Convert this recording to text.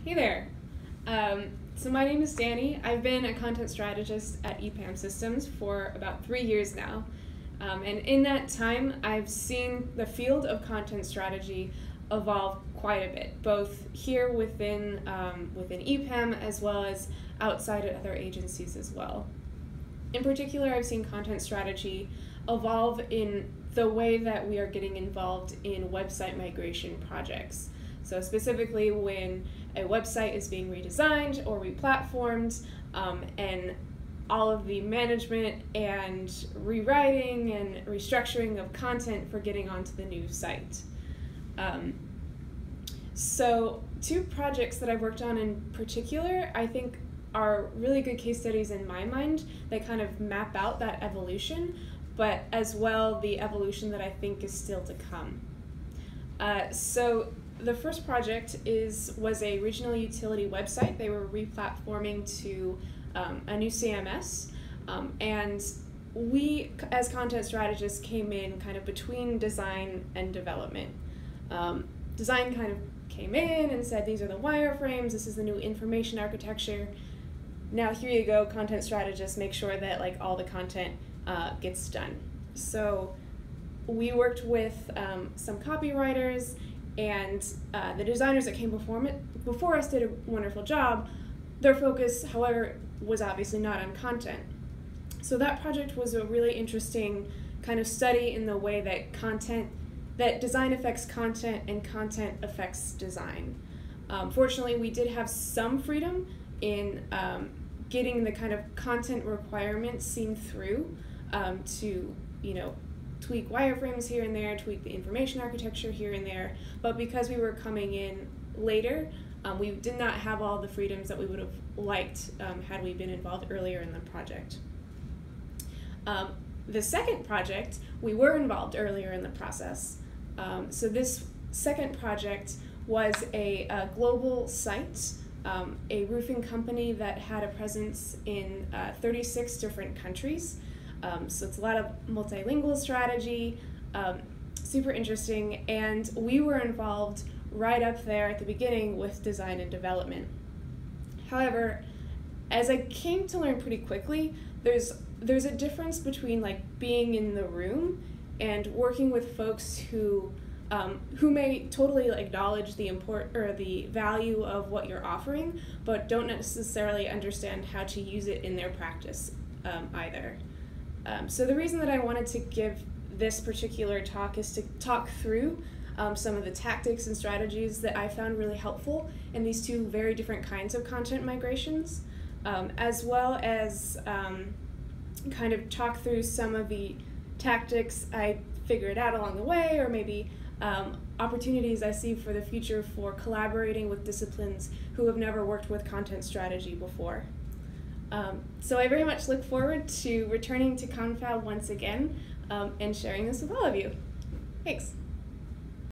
Hey there. So my name is Danny. I've been a content strategist at EPAM Systems for about 3 years now. And in that time, I've seen the field of content strategy evolve quite a bit, both here within EPAM as well as outside at other agencies as well. In particular, I've seen content strategy evolve in the way that we are getting involved in website migration projects. So specifically when a website is being redesigned or replatformed, and all of the management and rewriting and restructuring of content for getting onto the new site. So two projects that I've worked on in particular, I think are really good case studies in my mind that kind of map out that evolution, but as well the evolution that I think is still to come. So the first project was a regional utility website. They were replatforming to a new CMS, and we as content strategists came in kind of between design and development. Design kind of came in and said, these are the wireframes, this is the new information architecture. Now here you go, content strategists, make sure that like all the content gets done. So we worked with some copywriters, and the designers that came before us did a wonderful job. Their focus, however, was obviously not on content. So that project was a really interesting kind of study in the way that design affects content and content affects design. Fortunately, we did have some freedom in getting the kind of content requirements seen through to, tweak wireframes here and there, tweak the information architecture here and there, but because we were coming in later, we did not have all the freedoms that we would have liked had we been involved earlier in the project. The second project, we were involved earlier in the process. So this second project was a global site, a roofing company that had a presence in 36 different countries. So it's a lot of multilingual strategy, super interesting, and we were involved right up there at the beginning with design and development. However, as I came to learn pretty quickly, there's a difference between like being in the room and working with folks who may totally acknowledge the the value of what you're offering, but don't necessarily understand how to use it in their practice either. So the reason that I wanted to give this particular talk is to talk through some of the tactics and strategies that I found really helpful in these two very different kinds of content migrations, as well as kind of talk through some of the tactics I figured out along the way, or maybe opportunities I see for the future for collaborating with disciplines who have never worked with content strategy before. So I very much look forward to returning to Confab once again and sharing this with all of you. Thanks.